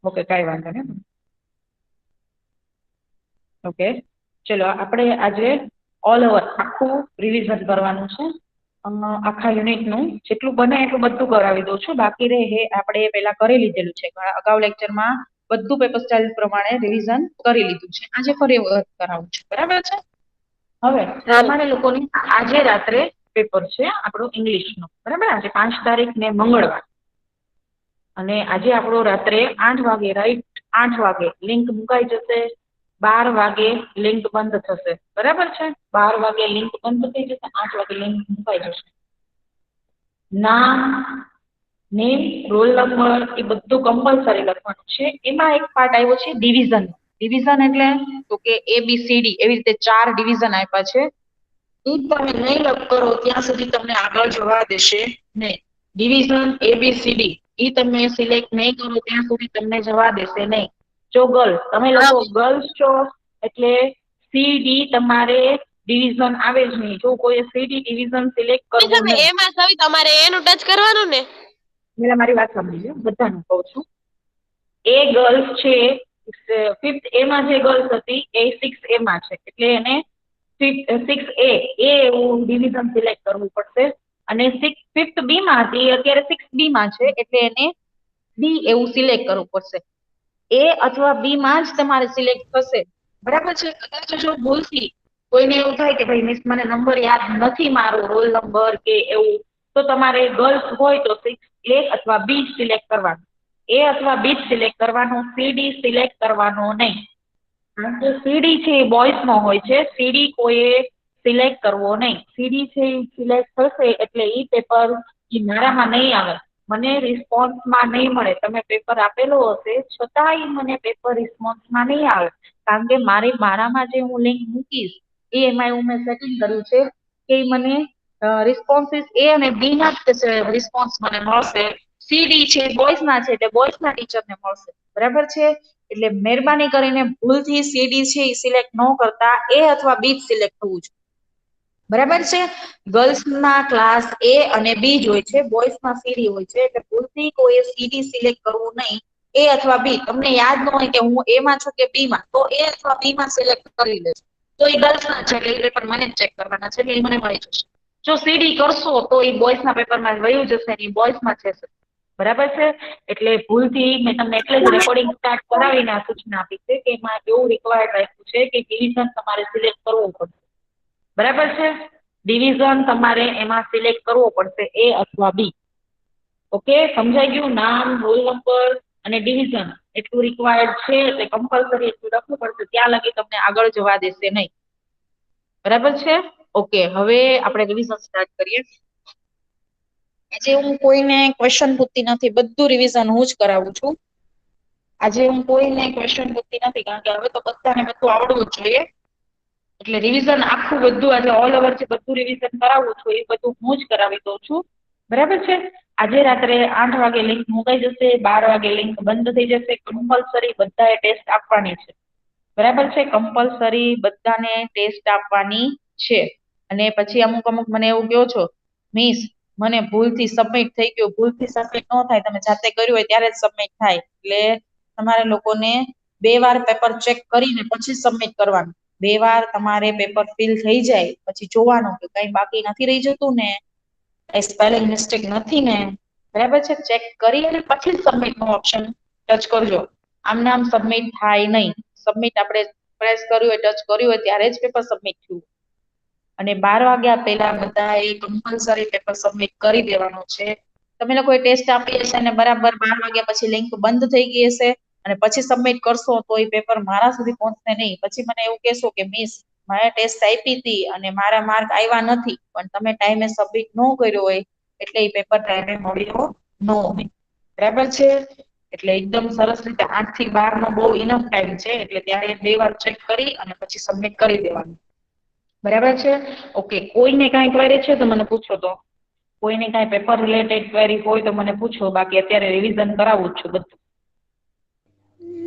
Okay, કાંઈ વાંધો નહીં. ઓકે, ચલો આપણે આજે ઓલ ઓવર આખું રિવિઝન કરવાનું છે. આખા યુનિટનું જેટલું બને એટલું બધું કરાવી દઉં છું. બાકી રહે એ આપણે પહેલા કરી લીધેલું છે. અગાઉ લેક્ચરમાં બધું પેપર સ્ટાઇલ પ્રમાણે રિવિઝન કરી લીધું છે. આજે ફરી વખત કરાવું છું, બરાબર છે? હવે તમારે લોકોની આજે રાત્રે પેપર છે આપણું ઇંગ્લિશનું, બરાબર? આજે 5 તારીખ ને મંગળવાર, અને આજે આપણો રાત્રે 8 વાગે, રાઈટ 8 વાગે લિંક મુકાઈ જશે. 12 વાગે લિંક બંધ થશે, બરાબર છે? 12 વાગે લિંક બંધ થઈ જશે, 8 વાગે લિંક મુકાઈ જશે. નામ, નેમ, રોલ નંબર એ બધું કમ્પલસરી લખવાનું છે. એમાં એક પાર્ટ આવ્યો છે ડિવિઝન. ડિવિઝન એટલે તો કે ABCD એવી રીતે 4 ડિવિઝન આપ્યા છે. એ તમે નહીં કરો ત્યાં સુધી તમને આગળ જવા દેશે નહીં. ડિવિઝન ABCD એ તમે સિલેક્ટ નહીં કરો ત્યાં સુધી તમને જવા દેશે નહીં. જો ગર્લ્સ, તમે લોકો ગર્લ્સ છો એટલે CD તમારે ડિવિઝન આવે જ નહીં. જો કોઈ CD ડિવિઝન સિલેક્ટ કરવું નહીં. એમાં સવી તમારે એનું ટચ કરવાનું ને. એટલે મારી વાત સાંભળી લો, બધાને કહું છું. એ ગર્લ્સ છે 5th A માં જે ગર્લ્સ હતી એ 6A માં છે, એટલે એને 6A એવું ડિવિઝન સિલેક્ટ કરવું પડશે. અને 5th B માં હતી અત્યારે 6B માં છે, એટલે એને B એવું સિલેક્ટ કરવું પડશે. A અથવા B માં જ તમારે સિલેક્ટ થશે, બરાબર છે? કદાચ જો ભૂલથી કોઈને એવું થાય કે ભાઈ મિસ મને નંબર યાદ નથી મારો રોલ નંબર કે એવું, તો તમારે ગર્લ્સ હોય તો 6A અથવા B સિલેક્ટ કરવાનું. A અથવા B સિલેક્ટ કરવાનું, CD સિલેક્ટ કરવાનો નહીં. કારણ કે CD છે એ બોયઝનો હોય છે, CD કોઈએ સિલેક્ટ કરવો નહીં. CD છે એ સિલેક્ટ થશે એટલે એ પેપર એ મારામાં નહીં આવે, મને રિસ્પોન્સમાં નહીં મળે. તમે પેપર આપેલો હશે છતાંય મને પેપર રિસ્પોન્સમાં નહીં આવે, કારણ કે મારામાં જે હું લિંક મૂકીશ એ એમાં એવું મેં સેટિંગ કર્યું છે કે મને રિસ્પોન્સીસ A અને B ના જ રિસ્પોન્સ મને મળશે. CD છે બોયઝના છે એટલે બોયઝના ટીચરને મળશે, બરાબર છે? એટલે મહેરબાની કરીને ભૂલથી CD છે એ સિલેક્ટ ન કરતા A અથવા B સિલેક્ટ થવું જોઈએ, બરાબર છે? ગર્લ્સના ક્લાસ A અને B જ હોય છે, બોયઝમાં CD હોય છે, એટલે ભૂલથી કોઈ CD સિલેક્ટ કરવું નહીં. A અથવા B તમને યાદ ન હોય કે હું A માં છું કે B માં, તો A અથવા B માં સિલેક્ટ કરી લેજો. તો એ ગર્લ્સના છે એટલે એ પેપર મને ચેક કરવાના છે એટલે એ મને મળી જશે. જો CD કરશો તો એ બોયઝના પેપરમાં વયું જશે ને એ બોયઝમાં જશે, બરાબર છે? એટલે ભૂલથી મેં તમને એટલે જ રેકોર્ડિંગ સ્ટાર્ટ કરાવીને આ સૂચના આપી છે કે એમાં એવું રિક્વાયર્ડ રાખ્યું છે કે ડિવિઝન તમારે સિલેક્ટ કરવું પડશે, બરાબર છે? ડિવિઝન તમારે એમાં સિલેક્ટ કરવો પડશે, A અથવા B. ઓકે, સમજાઈ ગયું? નામ, રોલ નંબર અને ડિવિઝન એટલું રિક્વાયર્ડ છે, એટલે કમ્પલસરી એટલું લખવું પડશે. ત્યાં લગી તમને આગળ જવા દેશે નહીં, બરાબર છે? ઓકે, હવે આપણે રિવિઝન સ્ટાર્ટ કરીએ. આજે હું કોઈને ક્વેશ્ચન પૂછતી નથી, બધું રિવિઝન હું જ કરાવું છું. આજે હું કોઈને ક્વેશ્ચન પૂછતી નથી, કારણ કે હવે તો બધાને બધું આવડવું જ જોઈએ. એટલે રિવિઝન આખું બધું આજે ઓલ ઓવર છે બધું રિવિઝન કરાવું છું, એ બધું હું જ કરાવી દઉં છું, બરાબર છે? આજે રાત્રે 8 વાગે લિંક મુકાઈ જશે, 12 વાગે લિંક બંધ થઈ જશે. કમ્પલસરી બધાએ ટેસ્ટ આપવાની છે, બરાબર છે? કમ્પલસરી બધાને ટેસ્ટ આપવાની છે. અને પછી અમુક મને એવું કહો છો, મિસ મને ભૂલથી સબમિટ થઈ ગયું. ભૂલથી સબમિટ ન થાય, તમે જાતે કર્યું હોય ત્યારે જ સબમિટ થાય. એટલે તમારે લોકોને 2 વાર પેપર ચેક કરીને પછી સબમિટ કરવાનું. 2 વાર તમારે પેપર ફિલ થઈ જાય પછી જોવાનું કે કઈ બાકી નથી રહી જતું ને, કઈ સ્પેલિંગ મિસ્ટેક નથી ને, બરાબર છે? ચેક કરી અને પછી સબમિટ નો ઓપ્શન ટચ કરજો. આમને આમ સબમિટ થાય નહીં. સબમિટ આપણે પ્રેસ કર્યું હોય, ટચ કર્યું હોય ત્યારે જ પેપર સબમિટ થયું. અને 12 વાગ્યા પહેલા બધાએ કમ્પલસરી પેપર સબમિટ કરી દેવાનું છે. તમે લોકોએ ટેસ્ટ આપી હશે અને બરાબર 12 વાગ્યા પછી લિંક બંધ થઈ ગઈ હશે અને પછી સબમિટ કરશો તો એ પેપર મારા સુધી પહોંચશે નહીં. પછી મને એવું કહેશો કે મિસ મારે ટેસ્ટ આપી હતી અને મારા માર્ક આવ્યા નથી, પણ તમે ટાઈમે સબમિટ ન કર્યો હોય એટલે એ પેપર ટાઈમે મળ્યો ન હોય, બરાબર છે? એટલે એકદમ સરસ રીતે 8 થી 12 નો બહુ ઇનફ ટાઈમ છે, એટલે ત્યારે 2 વાર ચેક કરી અને પછી સબમિટ કરી દેવાનું, બરાબર છે? ઓકે, કોઈને કાંઈ ક્વેરી છે તો મને પૂછો. તો કોઈને કાંઈ પેપર રિલેટેડ ક્વેરી હોય તો મને પૂછો, બાકી અત્યારે રિવિઝન કરાવું જ છું બધું.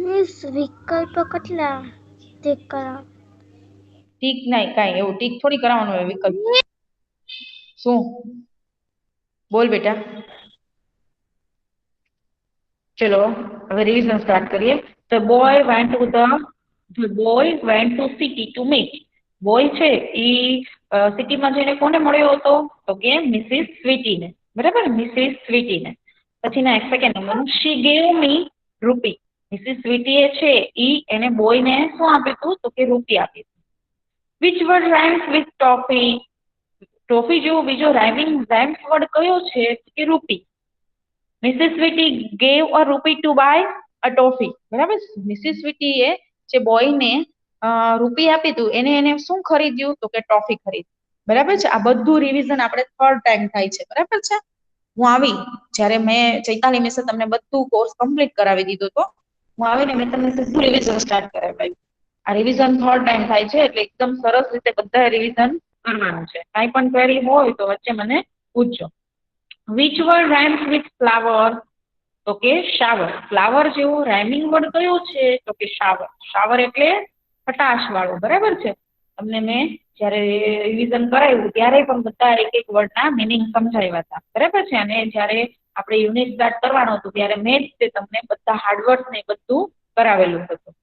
મિસ વિકલ્પ કેટલા ટીક કરાવ? ટીક નહીં, કાંઈ એવું ટીક થોડી કરાવવાનું હોય વિકલ્પ. શું બોલ બેટા? ચલો હવે રિવિઝન સ્ટાર્ટ કરીએ. The boy went to city to meet. Boy છે એ સિટીમાં જઈને કોને મળ્યો હતો? તો કે મિસિસ સ્વીટીને. બરાબર, મિસિસ સ્વીટીને. પછી ના સેકન્ડ નંબરનું she gave me રૂપી. મિસિસ સ્વીટીએ છે એને બોયને શું આપ્યું હતું? તો કે રૂપી આપી. Which word rhymes with toffee? Toffee જેવો બીજો રાઇમ્સ વર્ડ કયો છે? કે રૂપી. મિસિસ સ્વીટી ગેવ અ રૂપી ટુ બાય અ ટોફી. બરાબર, મિસિસ સ્વીટીએ જે બોયને રૂપી આપી હતું એને શું ખરીદ્યું? તો કે ટોફી ખરીદી. બરાબર છે. આ બધું રિવિઝન આપણે થર્ડ ટાઈમ થાય છે. બરાબર છે. હું આવી જ્યારે મેં ચૈતાલી મિસે તમને બધું કોર્સ કમ્પ્લીટ કરાવી દીધો હતો, હું આવીને મેં તમને સીધું રિવિઝન સ્ટાર્ટ કરાવ્યું. આ રિવિઝન થર્ડ ટાઈમ થાય છે એટલે એકદમ સરસ રીતે બધા રિવિઝન કરવાનું છે. કાંઈ પણ ક્વેરી હોય તો વચ્ચે મને પૂછજો. Which word rhymes with flower? તો કે શાવર. ફ્લાવર જેવો રાઇમિંગ વર્ડ કયો છે? તો કે શાવર. શાવર એટલે ખટાશ વાળો. બરાબર છે. તમને મેં જ્યારે રિવિઝન કરાવ્યું ત્યારે પણ બધા એક વર્ડના મિનિંગ સમજાવ્યા હતા. બરાબર છે. અને જ્યારે આપણે યુનિટ સ્ટાર્ટ કરવાનો હતું ત્યારે મેં જ તે તમને બધા હાર્ડવર્ડ ને બધું કરાવેલું હતું.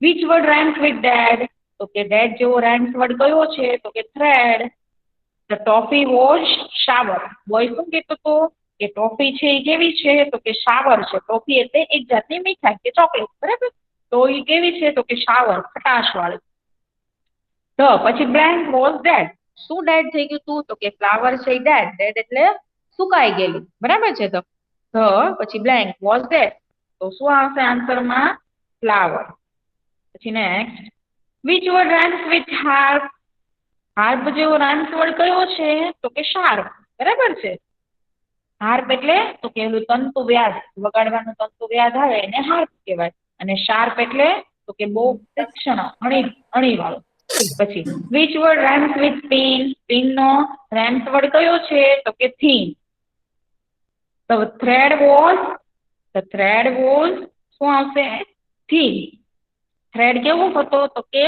Which word rhymes with dad? તો કે ડેડ જેવો રાઇમ્સ વર્ડ કયો છે? તો કે thread. The toffee was shower. Boy શું કહેતો હતો? કે ટોફી છે એ કેવી છે? તો કે શાવર છે. ટોફી એટલે એક જાતની મીઠાઈ કે ચોકલેટ. બરાબર, તો એ કેવી છે? તો કે શાવર, ખટાશ વાળી. પછી બ્લેન્ક વોઝ ડેડ. શું ડેડ થઈ ગયું હતું? તો કે ફ્લાવર છે ડેડ. ડેડ એટલે સુકાઈ ગયેલું. બરાબર છે. તો પછી બ્લેન્ક વોઝ ડેડ. તો શું આવશે આન્સરમાં? ફ્લાવર. પછી next, which word rhymes with harp? Harp જેવો રાઇમ્સ વર્ડ કયો છે? તો કે શાર્પ. બરાબર છે. હાર્પ એટલે તો કે તંતુ વ્યાજ, વગાડવાનું તંતુ વ્યાજ આવે એને હાર્પ કહેવાય. અને શાર્પ એટલે તો કે બહુ તીક્ષ્ણ, અણી વાળો. પછી which word rhymes with pin? Pin નો રાઇમ્સ વર્ડ કયો છે? તો કે થીન. The thread was શું આવશે? થીન. થ્રેડ કેવો હતો? તો કે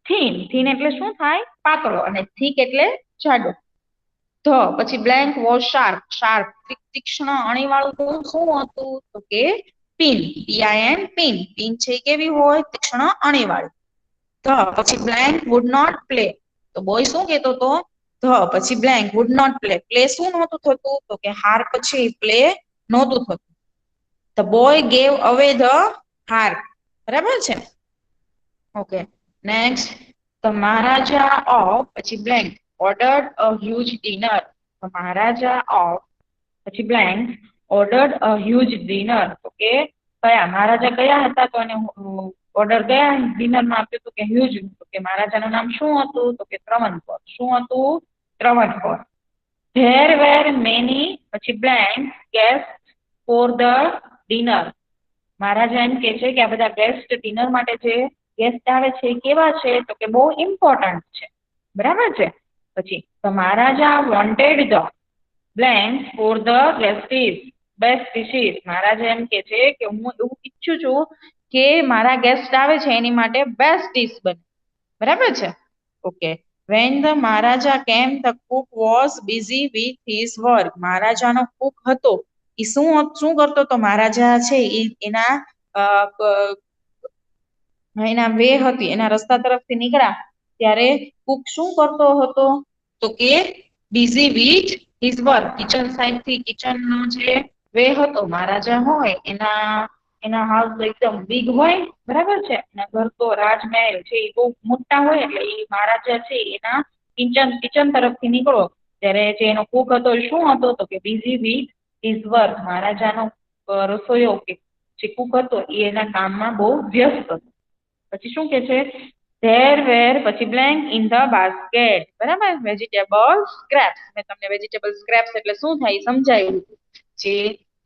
થીન. થીન એટલે શું થાય? પાતળો. અને થીક એટલે જાડો. પછી બ્લેન્ક વોઝ શાર્પ. શાર્પ તીક્ષ્ણ, અણીવાળું શું હતું? તો કે પિન. PIN pin. પિન છે કેવી હોય? તીક્ષ્ણ, અણીવાળી. પછી બ્લેન્ક વુડ નોટ પ્લે. તો બોય શું કહેતો હતો? પછી blank would not play. Play શું નહોતું થતું? તો કે હાર્પ છે પ્લે નહોતું થતું. The boy gave away the harp. બરાબર છે. Okay, next, the Maharaja of પછી blank ordered a huge dinner. The Maharaja of પછી blank ordered a huge dinner. તો કે કયા મહારાજા કયા હતા? તો એને ઓર્ડર કયા ડિનરમાં આપ્યું? તો કે હ્યુજ. તો કે મહારાજાનું નામ શું હતું? તો કે ત્રવણકોર. શું હતું? ત્રવણકોર. There were many પછી blank guests for the dinner. મહારાજા એમ કે છે કે આ બધા ગેસ્ટ ડિનર માટે જે ગેસ્ટ આવે છે કેવા છે? તો કે બહુ ઇમ્પોર્ટન્ટ છે. બરાબર છે. પછી the Maharaja wanted the blank for the best dishes. મહારાજા એમ કે છે કે હું એવું ઈચ્છું છું કે મારા ગેસ્ટ આવે છે એની માટે બેસ્ટ ડીશ બને. બરાબર છે. Okay, when the Maharaja came the cook was busy with his work. મહારાજાનો કુક હતો એ શું કરતો તો? મહારાજા છે એના વે હતી, એના રસ્તા તરફથી નીકળ્યા ત્યારે કુક શું કરતો હતો? તો કે busy with his work. Kitchen side થી કિચન નો જે વે હતો, મહારાજા હોય એના હાઉસ એકદમ બિગ હોય. બરાબર છે. એના ઘર તો રાજમહેલ છે એ બહુ મોટા હોય એટલે એ મહારાજા છે એના કિચન તરફથી નીકળો ત્યારે જે એનો કુક હતો એ શું હતો? તો કે બિઝી વિથ હિઝ વર્ક. મહારાજાનો રસોઈયો કે જે કુક હતો એ એના કામમાં બહુ વ્યસ્ત હતો. પછી શું કે છે? there were પછી બ્લેન્ક in the basket. બરાબર, વેજીટેબલ સ્ક્રેપ્સ. મેં તમને વેજીટેબલ સ્ક્રેપ્સ એટલે શું થાય સમજાવ્યું. જે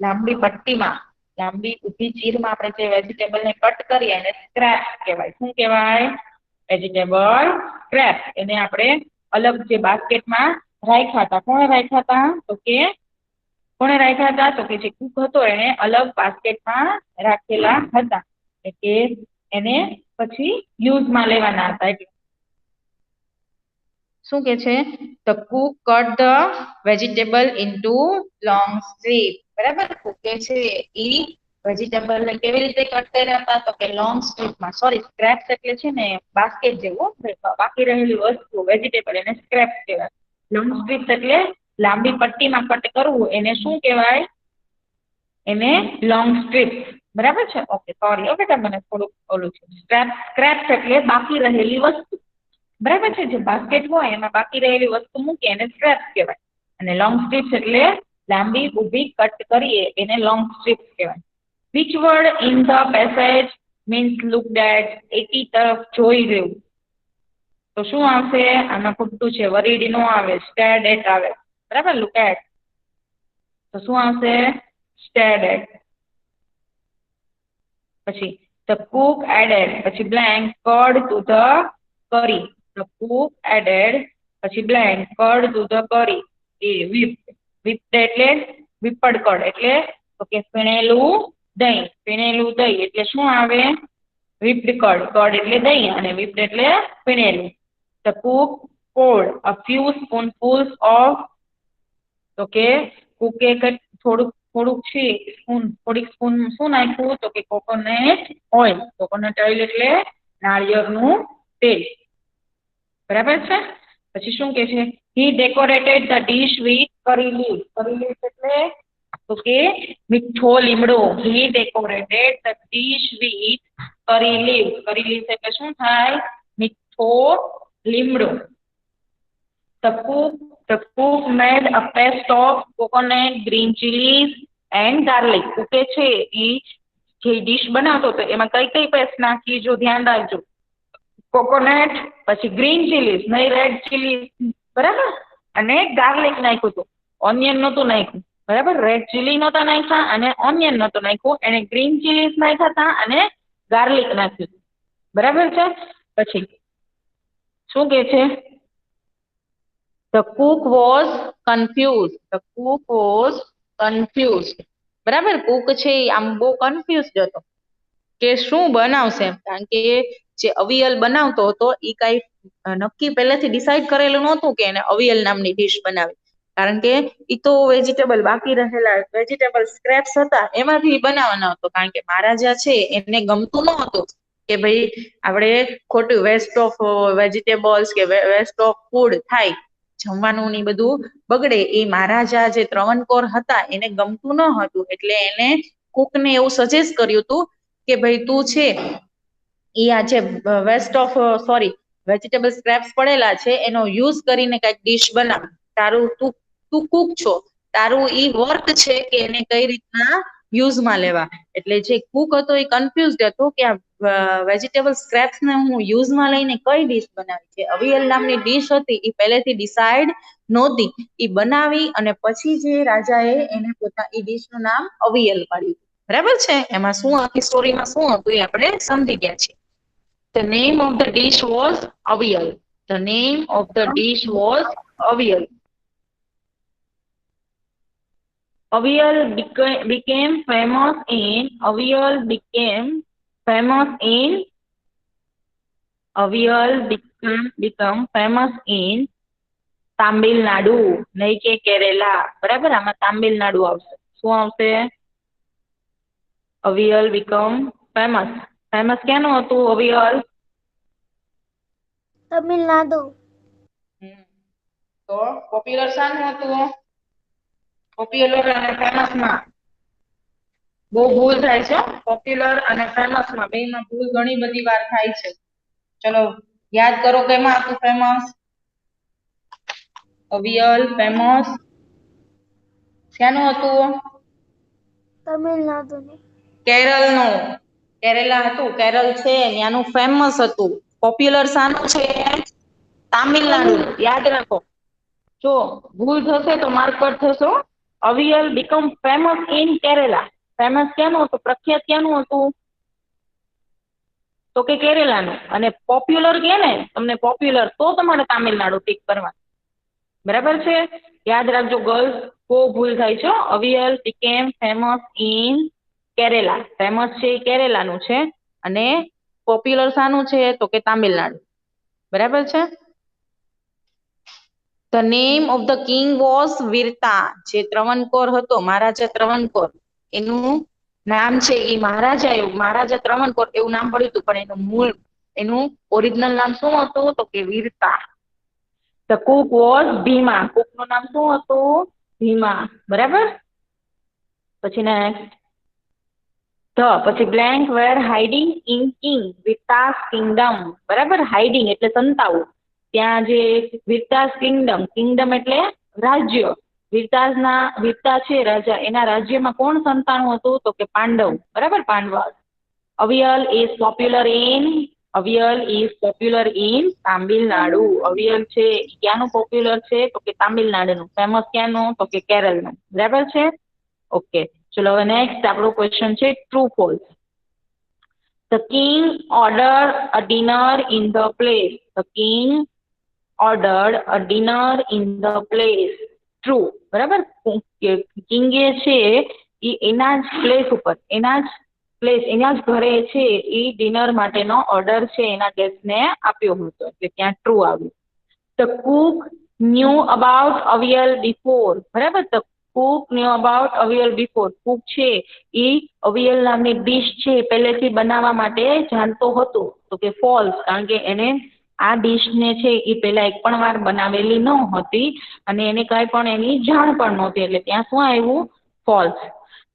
લાંબી પટ્ટીમાં, લાંબી ઊભી ચીરમાં આપણે જે વેજીટેબલ ને કટ કરીએ એને સ્ક્રેપ્સ કહેવાય. શું કહેવાય? Vegetable scraps. એને આપણે અલગ જે બાસ્કેટમાં રાખ્યા હતા. કોણે રાખ્યા હતા? તો કે જે કુક હતો એને અલગ બાસ્કેટમાં રાખેલા હતા. એટલે એને પછી યુઝમાં લેવાના હતા. એટલે શું કે છે? the cook cut the vegetable into long strips. બરાબર, કુકે છે ઈ વેજીટેબલ ને કેવી રીતે કટ કર્યા હતા તો કે લોંગ સ્ટ્રીપમાં. સોરી, સ્ક્રેપ્સ એટલે છે ને બાસ્કેટ જેવું, બાકી રહેલી વસ્તુ વેજીટેબલ એને સ્ક્રેપ્સ કહેવાય. લોંગ સ્ટ્રીપ્સ એટલે લાંબી પટ્ટીમાં કટ કરવું એને શું કહેવાય? એને લોંગ સ્ટ્રીપ્સ. બરાબર છે? ઓકે, સોરી ઓકે, તમને થોડુંક ઓલું છે. સ્ક્રેપ્સ એટલે બાકી રહેલી વસ્તુ. બરાબર છે? જે બાસ્કેટ હોય એમાં બાકી રહેલી વસ્તુ મૂકી એને સ્ક્રેપ્સ કહેવાય. અને લોંગ સ્ટ્રીપ્સ એટલે લાંબી ઊભી કટ કરીએ એને લોંગ સ્ટ્રીપ્સ કહેવાય. Which word in the passage means looked at? એકી તરફ જોઈ રહેવું. તો શું આવશે? આમાં ખોટું છે. worried નો આવે, stared at આવે. બરાબર? look at. તો શું આવશે? stared at. પછી the cook added, પછી blank, curd to the curry. The cook added, પછી blank, curd to the curry. A whipped એટલે વિપડ કડ એટલે તો કે ફેણેલું દહીં. ફેણેલું દહીં એટલે શું આવે? whipped curd. curd એટલે દહીં અને whipped એટલે ફેણેલું. The cook poured a few spoonfuls of, તો કે કુકે થોડુંક છે થોડીક સ્પૂન શું નાખ્યું તો કે કોકોનટ ઓઇલ. કોકોનટ ઓઇલ એટલે નાળિયેરનું તેલ. બરાબર છે? પછી શું કે છે? he decorated the dish with curry leaves. curry leaves એટલે તો કે મીઠો લીમડો. he decorated the dish with curry leaves. curry leaves એટલે શું થાય? મીઠો લીમડો. The cook made a paste of coconut, green chilies and garlic. કુકે છે એ જે ડીશ બનાવતો તો એમાં કઈ કઈ પેસ્ટ નાખી જો ધ્યાન રાખજો. કોકોનટ, પછી ગ્રીન ચીલીઝ નહીં, રેડ ચીલી, બરાબર, અને ગાર્લિક નાખ્યું હતું. ઓનિયન નહોતું નાખ્યું. બરાબર? રેડ ચીલી નહોતા નાખ્યા અને ઓનિયન નહોતું નાખ્યું. એને ગ્રીન ચીલીઝ નાખ્યા હતા અને ગાર્લિક નાખ્યું હતું. બરાબર છે? પછી શું કે છે? The cook was confused. The cook was confused. બરાબર? કુક છે એ આમ બહુ કન્ફ્યુઝડ હતો કે શું બનાવશે, કારણ કે જે અવિયલ બનાવતો હતો એ કઈ નક્કી પહેલેથી ડિસાઈડ કરેલું નહોતું કે એને અવિયલ નામની ડીશ બનાવી, કારણ કે એ તો વેજીટેબલ બાકી રહેલા વેજીટેબલ સ્ક્રેપ્સ હતા એમાંથી બનાવવાનો હતો. કારણ કે મહારાજા છે એને ગમતું ન હતું કે ભાઈ આપણે ખોટું વેસ્ટ ઓફ વેજીટેબલ્સ કે વેસ્ટ ઓફ ફૂડ થાય, જમવાનું ની બધું બગડે. એ મહારાજા જે ત્રવણકોર હતા એને ગમતું ન હતું. એટલે એને કુકને એવું સજેસ્ટ કર્યું હતું કે ભાઈ તું છે એ આ જે વેસ્ટ ઓફ વેજીટેબલ સ્ક્રેપ્સ પડેલા છે એનો યુઝ કરીને કઈક ડીશ બનાવ. તારું તું કુક છો, તારું ઈ વર્ક છે કે એને કઈ રીતના યુઝમાં લેવા. એટલે જે કુક હતો એ કન્ફ્યુઝડ હતો કે આ વેજીટેબલ સ્ક્રેપ્સ ને હું યુઝમાં લઈને કઈ ડીશ બનાવી. છે અવિયલ નામની ડીશ હતી એ પહેલેથી ડિસાઈડ નહોતી. એ બનાવી અને પછી જે રાજાએ એને એ ડીશનું નામ અવિયલ પાડ્યું. બરાબર છે? એમાં શું આખી સ્ટોરીમાં શું હતું એ આપણે સમજી ગયા છીએ. The name of the dish was avial. The name of the dish was avial. Avial became famous in avial became famous in Tamil Nadu, નહીં કે કેરેલા. બરાબર? આમાં તામિલનાડુ આવશે. શું આવશે? Avial become famous. ફેમસ ક્યાંનું હતું અવિયલ? તમિલનાડુ. તો પોપ્યુલર શાનું હતું? પોપ્યુલર અને ફેમસ માં બહુ ભૂલ થાય છે. પોપ્યુલર અને ફેમસ માં બેમાં ભૂલ ઘણી બધી વાર થાય છે. ચલો યાદ કરો કેમાં હતું ફેમસ? અવિયલ ફેમસ ક્યાંનું હતું? તમિલનાડુ. કેરળનું. કેરેલા હતું, કેરળ છે ત્યાંનું ફેમસ હતું. પોપ્યુલર શાનું છે? તામિલનાડુ. યાદ રાખો. જો ભૂલ થશે તો માર્ક પર થશો. Aviyal become famous in Kerala. Famous ક્યાંનું હતું? પ્રખ્યાત ક્યાંનું હતું? તો કે કેરેલાનું. અને પોપ્યુલર કે ને તમને પોપ્યુલર તો તમારે તામિલનાડુ ટીક કરવા. બરાબર છે? યાદ રાખજો ગર્લ્સ, બહુ ભૂલ થાય છે. Avial became famous in Kerala. Famous છે એ કેરેલાનું છે અને પોપ્યુલર શાનું છે તો કે તામિલનાડુ. બરાબર છે? The name of the king was વીરતા. જે ત્રવણકોર હતો મહારાજા ત્રવણકોર એનું નામ છે એ મહારાજા, એવું મહારાજા ત્રવણકોર એવું નામ પડ્યું હતું, પણ એનું મૂળ એનું ઓરિજિનલ નામ શું હતું? તો કે Virata. The cook was Bhima. Cook નું નામ શું હતું? ભીમા. બરાબર. પછી નેક્સ્ટ પછી blank where hiding in king Virata's kingdom. બરાબર. હાઇડિંગ એટલે સંતાવું. ત્યાં જે વિરતાસ કિંગડમ, કિંગડમ એટલે રાજ્ય. વીરતા છે રાજા, એના રાજ્યમાં કોણ સંતાણું હતું? તો કે પાંડવ. બરાબર. Pandav. Aviyal is popular in Tamil Nadu. Aviyal છે ક્યાંનું પોપ્યુલર છે? તો કે તામિલનાડુનું. ફેમસ ક્યાંનું? તો કે કેરળનું. બરાબર છે. ઓકે, ચલો હવે નેક્સ્ટ આપણો ક્વેશ્ચન છે true false. The king order a dinner in the place. The king ordered a dinner in the place. True. બરાબર. કિંગે છે એ એના જ પ્લેસ ઉપર, એના જ ઘરે છે એ ડિનર માટેનો ઓર્ડર છે એના ગેસ્ટને આપ્યો હતો, એટલે ત્યાં ટ્રુ આવ્યું. The cook knew about aviyal before. બરાબર. The cook knew about aviyal before. Cook છે એ અવિયલ નામની ડીશ છે પહેલેથી બનાવવા માટે જાણતો હતો, તો કે ફોલ્સ. કારણ કે એને આ ડીશને છે એ પહેલા એક પણ વાર બનાવેલી ન હતી અને એને કાંઈ પણ એની જાણ પણ નહોતી, એટલે ત્યાં શું આવ્યું? False.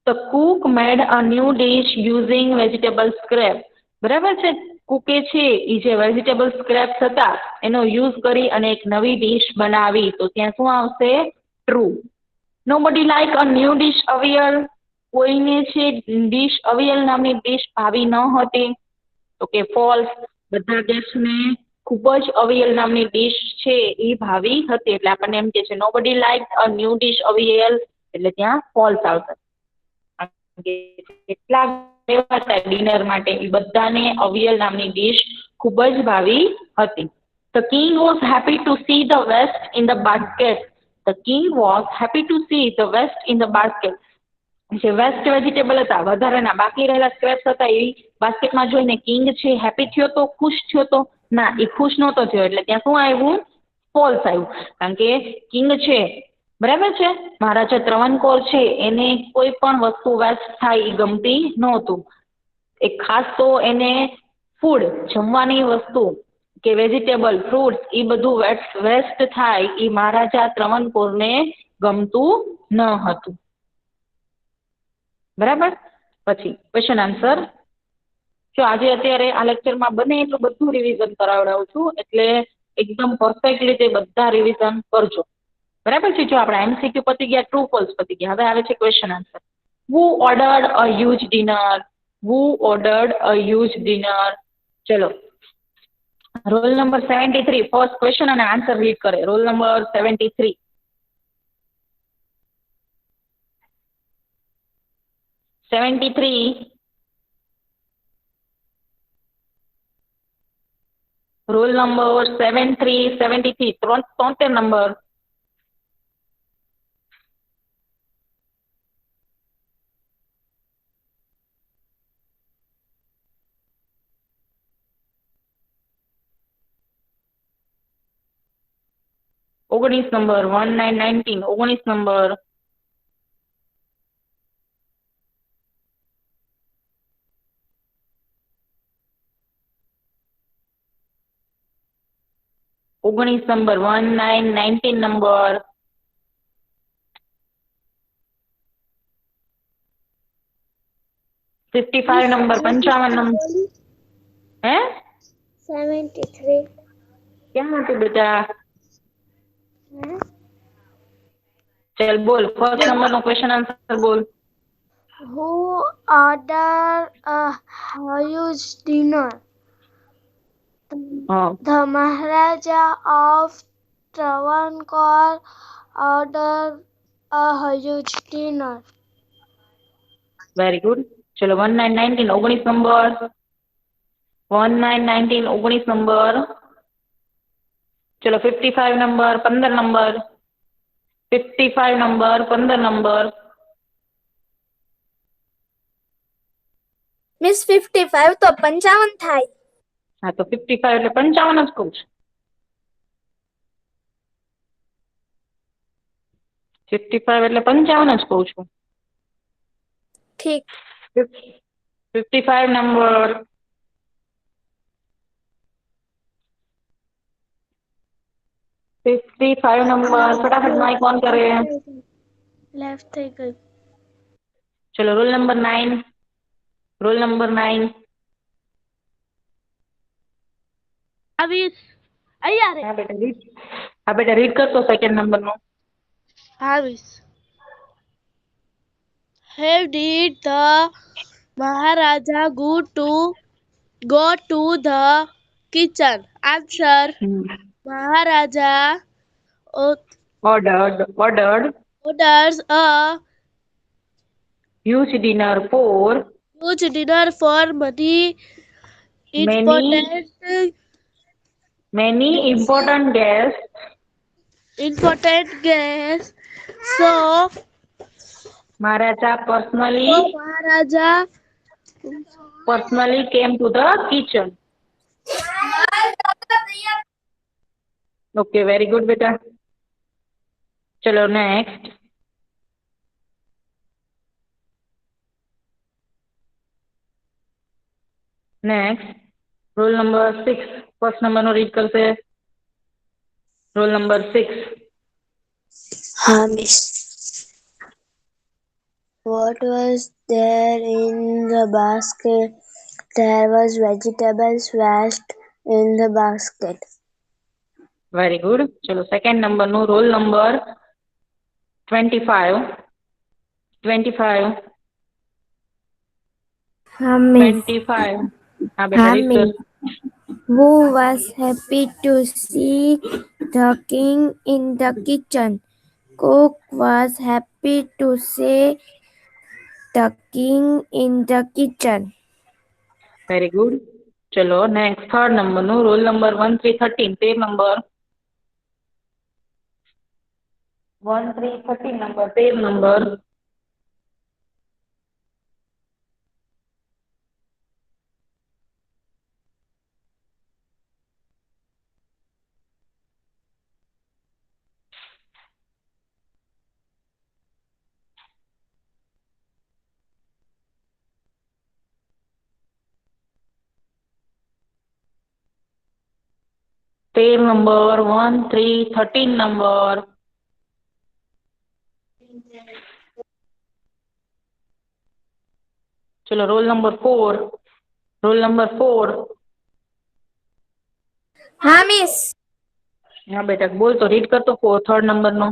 The Cook made a new dish using vegetable scrap. બરાબર છે. કુકે છે એ જે વેજીટેબલ સ્ક્રેપ્સ હતા એનો યુઝ કરી અને એક નવી ડીશ બનાવી, તો ત્યાં શું આવશે? True. Nobody like a new dish avial. કોઈને છે ડીશ અવિયલ નામની ડીશ ભાવી ન હતી, તો કે ફોલ્સ. બધા ગેસ્ટને ખૂબ જ અવિયલ નામની ડીશ છે એ ભાવી હતી, એટલે આપણને એમ કે છે nobody like a new dish avial, એટલે ત્યાં ફોલ્સ આવશે. કેટલા ગયા હતા ડિનર માટે, એ બધાને અવિયલ નામની ડીશ ખૂબ જ ભાવી હતી. The king was happy to see the waste in the basket. The king was happy to see the waste in the basket. જે વેસ્ટ વેજીટેબલ હતા, વધારાના બાકી રહેલા સ્ક્રેપ્સ હતા, એ બાસ્કેટમાં જોઈને કિંગ છે હેપી થયો તો, ખુશ થયો તો? ના, એ ખુશ નહોતો થયો, એટલે ત્યાં શું આવ્યું? ફોલ્સ આવ્યું. કારણ કે કિંગ છે, બરાબર છે, મહારાજા ત્રવણકોર છે, એને કોઈ પણ વસ્તુ વેસ્ટ થાય એ ગમતી નહોતું. એક ખાસ તો એને ફૂડ, જમવાની વસ્તુ કે વેજીટેબલ ફ્રૂટ્સ એ બધું વેસ્ટ થાય એ મહારાજા ત્રવણકોરને ગમતું ન હતું. બરાબર. પછી ક્વેશ્ચન આન્સર. જો આજે અત્યારે આ લેક્ચરમાં બને એટલું બધું રિવિઝન કરાવડાવું છું, એટલે એકદમ પરફેક્ટ રીતે બધા રિવિઝન કરજો. બરાબર છે. જો આપણા એમસીક્યુ પતી ગયા, ટ્રુ ફોલ્સ પતી ગયા. હવે આવે છે question answer. Who ordered a huge dinner? Who ordered a huge dinner? ચલો, રોલ નંબર 73 ફર્સ્ટ ક્વેશ્ચન અને આન્સર રીડ કરે. Roll number 73. 73. Roll number 73 73 number. ઓગણીસ નંબર. 1919. 19 નંબર. ઓગણીસ નંબર. 1919 નંબર. 55 નંબર. 55 નંબર. હે 73. ક્યાં હતું બેટા? ચલ બોલ, ફર્સ્ટ નંબર નો ક્વેશ્ચન આન્સર બોલ. Who ordered a huge dinner? હા, The Maharaja of Travancore ordered a huge dinner. Very good. ચલો 1919 19 નંબર. 1919 19 નંબર. ચલો 55 number 15 number. 55 number 15 number. Miss 55 તો 55 થાય. હા, તો 55 એટલે 55 જ કહું છું. 55 એટલે 55 જ કહું છું. ઠીક. 55 number. फटाफट माइक ऑन करे. લેફ્ટ થઈ ગઈ. चलो roll number 9. Roll number 9. Havis. અહીંયા રે. हाँ बेटा रीड कर तो सेकंड नंबर नो. Havis. How did the Maharaja go to the kitchen? Answer. Maharaja ordered orders a huge dinner for many important guests. So Maharaja personally came to the kitchen. Okay, very good beta. चलो next. Roll number 6. First number नो read करते. Roll number 6. हाँ miss. What was there in the basket? There was vegetables washed in the basket. Very good. चलो second number नो roll number 25. 25. હા miss. 25. हाँ बेटा हाँ रीड मिस. कर. Who was happy to see the king in the kitchen? Cook was happy to see the king in the kitchen. Very good. चलो next third number नो roll number 1 3 13. 13 number 1 3 13 number 13 number. तेर number 1 3 13 number. चलो roll number 4. Roll number 4. હા miss. हाँ बेटा बोल तो read कर तो थर्ड नंबर नो.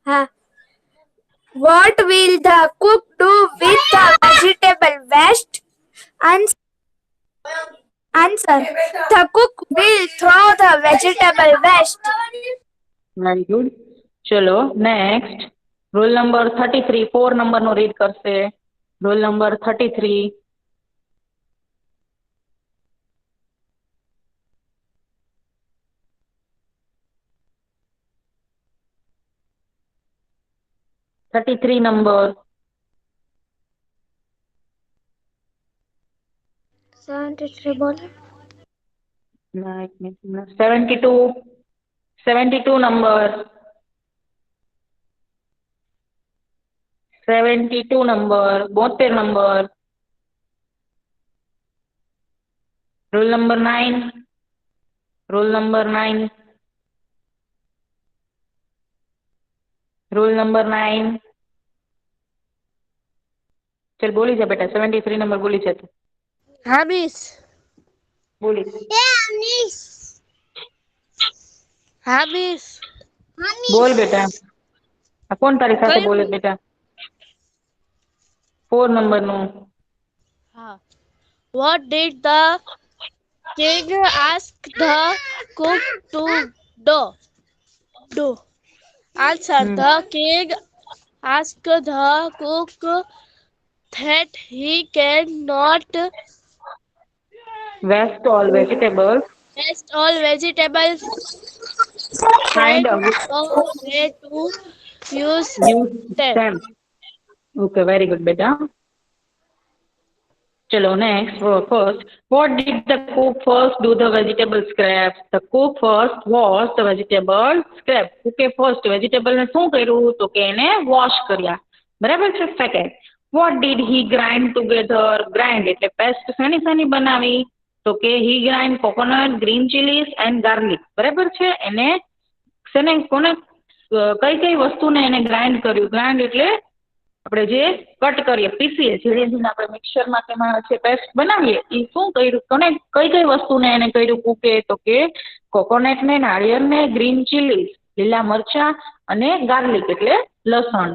હા. What will the cook do with the vegetable waste? Answer. The cook will throw the vegetable waste. Very good. चलो नेक्स्ट रोल नंबर 33. 4 नंबर नो रीड करसे. Roll number 33. नंबर 73 બોલો. 72 number 72 number 72 number. Roll number 9. Roll number 9. Roll number 9. चल बोली जा बेटा 73 number बोली जा तू. Hamis. बोली. Hamis. बोल बेटा. कौन तारी साथे बोले बेटा. 4 नंबर नो. What did the king ask the cook to do? Answer. The king asked the cook that he cannot waste all vegetables find find a a way to use use them. them. Okay, very good beta. चलो next first. What did the cook first do the vegetable scraps? The cook first washed the vegetable scraps. Cook first vegetable ने શું કર્યું તો કે એને wash કર્યા. બરાબર છે. Second, what did he grind together? Grind એટલે પેસ્ટ શેની બનાવી? તો કે he grind coconut, green chillies and garlic. બરાબર છે. એને કઈ કઈ વસ્તુને એને ગ્રાઇન્ડ કર્યું? ગ્રાઇન્ડ એટલે આપણે જે કટ કરીએ, પીસીએ, ઝીણી આપણે મિક્સરમાં તેમાં છે પેસ્ટ બનાવીએ, એ શું કર્યું? કઈ કઈ વસ્તુને એને કર્યું કુકે? તો કે કોકોનટ ને, નાળિયેર ને, ગ્રીન ચીલીઝ લીલા મરચા અને ગાર્લિક એટલે લસણ.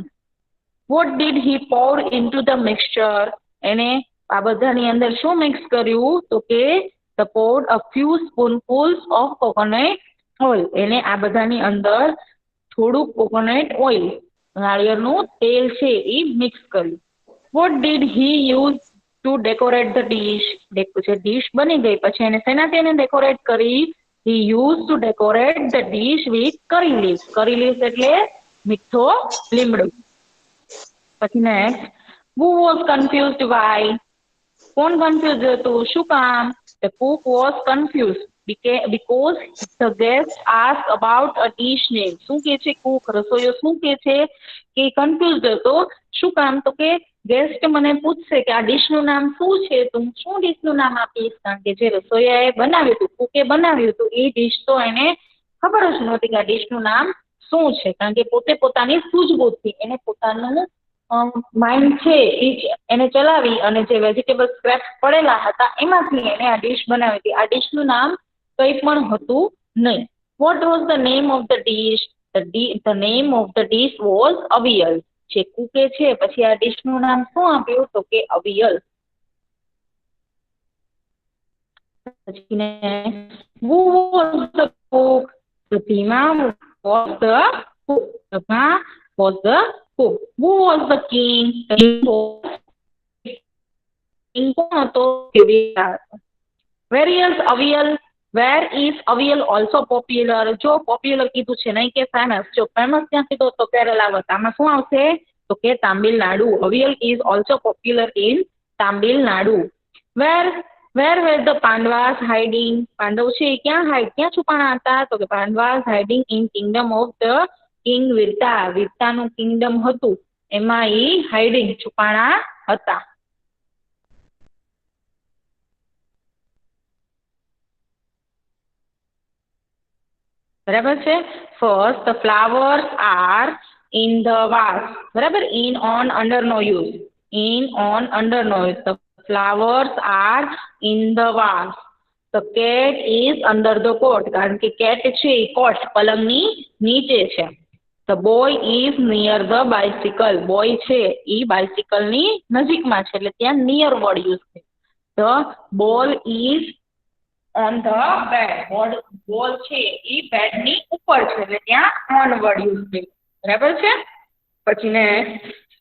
Vote did he Por into the mixture? એને આ બધાની અંદર શું મિક્સ કર્યું? તો કે the poured a few spoonfuls of coconut oil. એને આ બધાની અંદર થોડુંક કોકોનટ ઓઇલ, નાળિયેરનું તેલ છે એ મિક્સ કર્યું. What did he use to decorate the dish? Dish બની ગઈ પછી એને શેનાથી એને ડેકોરેટ કરી? He use to decorate the dish with curry leaves. Curry leaves એટલે મીઠો લીમડો. પછી next, who was confused why? કોણ કન્ફ્યુઝ હતું? શું કામ? The cook was confused because the guest asked about a dish name. શું કે છે કુક, રસોઈયો શું કે છે કે કન્ફ્યુઝડ હતો? શું કામ? તો કે ગેસ્ટ મને પૂછશે કે આ ડીશનું નામ શું છે, તો હું શું ડીશનું નામ આપીશ? કારણ કે જે રસોઈયાએ બનાવ્યું હતું, કુકે બનાવ્યું હતું, એ ડીશ તો એને ખબર જ નહોતી કે આ ડીશનું નામ શું છે. કારણ કે પોતે પોતાની સૂઝબૂછથી એને પોતાનું માઇન્ડ છે એ એને ચલાવી અને જે વેજીટેબલ સ્ક્રેપ્સ પડેલા હતા એમાંથી એને આ ડીશ બનાવી હતી. આ ડીશનું નામ કંઈ પણ હતું નહીં. What was the name of the dish? The name of the dish was avial. જે કુકે છે પછી આ ડીશનું નામ શું આપ્યું? તો કે avial. Who was the cook? The Bhima was the cook. The Bhima was the cook. Who was the king? The king was king કોણ હતો? Where is Avial? Where is Avial also popular? જો પોપ્યુલર કીધું છે નહીં કે famous. જો famous ક્યાં કીધું તો કેરલાવત. આમાં શું આવશે? તો કે Tamil Nadu. Avial is also popular in Tamil Nadu. Where were the Pandavas hiding? Pandav છે ક્યાં છુપાણા હતા? તો કે Pandavas hiding in kingdom of the king વીરતા. વીરતાનું કિંગડમ હતું એમાં એ હાઇડિંગ છુપાણા હતા. બરાબર છે. First, the flowers are in the vase. બરાબર. in, on, under no use. in, on, under no use. The flowers are in the vase. The cat is under the coat. કારણ કે cat છે એ કોટ પલંગની નીચે છે. The boy is near the bicycle. boy છે એ બાઇસિકલની નજીકમાં છે એટલે ત્યાં near word use છે. The ball is on the bed. ball છે એ બેડની ઉપર છે એટલે ત્યાં on word use છે. બરાબર છે. પછી ને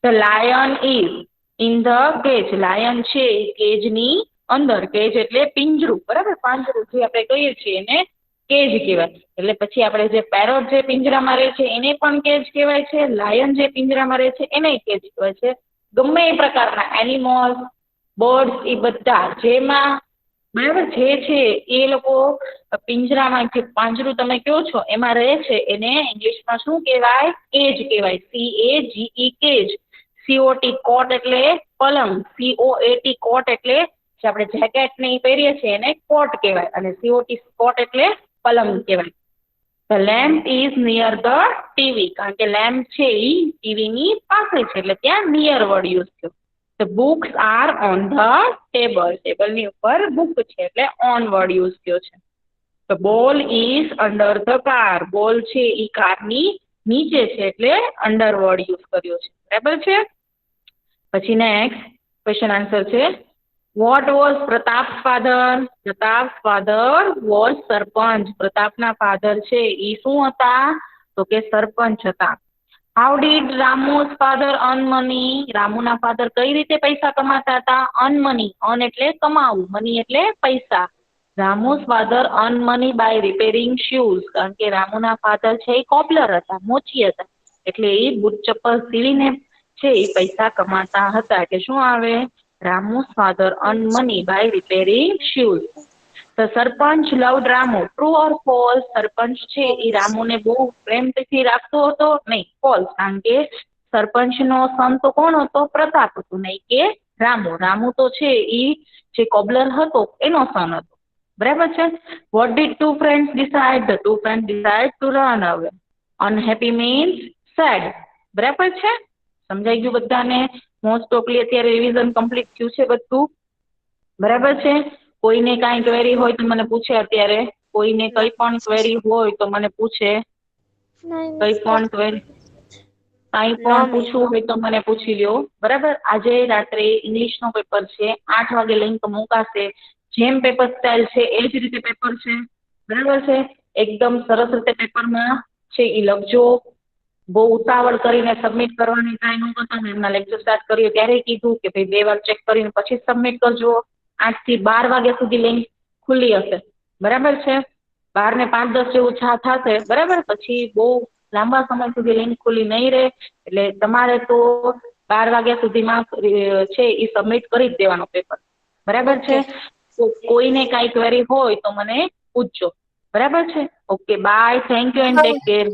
the lion is in the cage. lion છે એ કેજની અંદર. કેજ એટલે પિંજરું. બરાબર. પાંજરું જે આપણે કહીએ છીએ એને કેજ કહેવાય. એટલે પછી આપણે જે પેરોટ જે પિંજરામાં રહે છે એને પણ કેજ કહેવાય છે. લાયન જે પિંજરામાં રહે છે એને કેજ કહેવાય છે. ગમે એ પ્રકારના એનિમલ્સ, બર્ડ્સ એ બધા જેમાં બરાબર જે છે એ લોકો પિંજરામાં જે પાંજરું તમે કહો છો એમાં રહે છે એને ઇંગ્લિશમાં શું કહેવાય? કેજ કહેવાય. CAGE cage. COT કોટ એટલે પલંગ. COAT કોટ એટલે જે આપણે જેકેટ ને એ પહેરીએ છીએ એને કોટ કહેવાય અને COT કોટ એટલે પલંગ કહેવાય. The lamp is near the TV. કારણ કે લેમ્પ છે એ ટીવીની પાસે છે એટલે ત્યાં નિયર વર્ડ યુઝ થયો. The books are on the table. ટેબલની ઉપર બુક છે એટલે on word use થયો છે. The ball is under the car. બોલ છે એ કારની નીચે છે એટલે under word use કર્યો છે. બરાબર છે. પછી નેક્સ્ટ ક્વેશ્ચન આન્સર છે. What was Pratap's father? Pratap's father was sarpanch. પ્રતાપના ફાધર છે એ શું હતા? તો કે સરપંચ હતા. How did Ramu's father earn money? રામુના ફાધર કઈ રીતે પૈસા કમાતા હતા? earn money. earn એટલે કમાવું, money એટલે પૈસા. Ramu's father earn money by repairing shoes. કારણ કે રામુના ફાધર છે એ કોપલર હતા, મોચી હતા એટલે એ બૂટ ચપ્પલ સીવીને છે એ પૈસા કમાતા હતા. એટલે શું આવે? Ramu's father earn money by repairing shoes. The sarpanch loved Ramu. True or false? Sarpanch છે એ રામુને બહુ પ્રેમથી રાખતો હતો? નહીં, ફોલ્સ. કારણ કે સરપંચનો સન તો કોણ હતો? પ્રતાપ હતો, નહીં કે રામુ. રામુ તો છે ઈ જે કોબલર હતો એનો સન હતો. બરાબર છે. What did two friends decide? The two friends decide to run away. Unhappy means sad. બરાબર છે. સમજાઈ ગયું બધાને? મોસ્ટ ઓફલી અત્યારે રિવિઝન કમ્પ્લીટ થયું છે બધું. બરાબર છે. કોઈને કાંઈ ક્વેરી હોય તો મને પૂછે. અત્યારે કોઈને કઈ પણ ક્વેરી હોય તો મને પૂછે. કઈ પણ ક્વેરી કાંઈ પણ પૂછવું હોય તો મને પૂછી લ્યો. બરાબર. આજે રાત્રે ઇંગ્લિશનો પેપર છે, 8 વાગે લિંક મુકાશે. જેમ પેપર સ્ટાઇલ છે એ જ રીતે પેપર છે. બરાબર છે. એકદમ સરસ રીતે પેપરમાં છે એ લખજો. બહુ ઉતાવળ કરીને સબમિટ કરવાની ટ્રાય ન કરતા. મેં એમના લેક્ચર સ્ટાર્ટ કર્યો ત્યારે કીધું કે ભાઈ 2 વાર ચેક કરીને પછી સબમિટ કરજો. 8 થી 12 વાગ્યા સુધી લિંક ખુલ્લી હશે. બરાબર છે. 12 ને 5-10 જેવું થશે. બરાબર. પછી બહુ લાંબા સમય સુધી લિંક ખુલ્લી નહીં રહે. એટલે તમારે તો 12 વાગ્યા સુધીમાં છે એ સબમિટ કરી જ દેવાનો પેપર. બરાબર છે. તો કોઈને કાંઈ ક્વેરી હોય તો મને પૂછજો. બરાબર છે. Okay bye. Thank you and take care.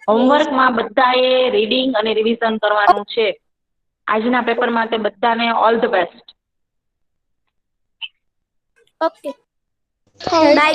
હોમવર્કમાં બધાએ રીડિંગ અને રિવિઝન કરવાનું છે. આજના પેપર માટે બધાને all the best. Okay. Bye.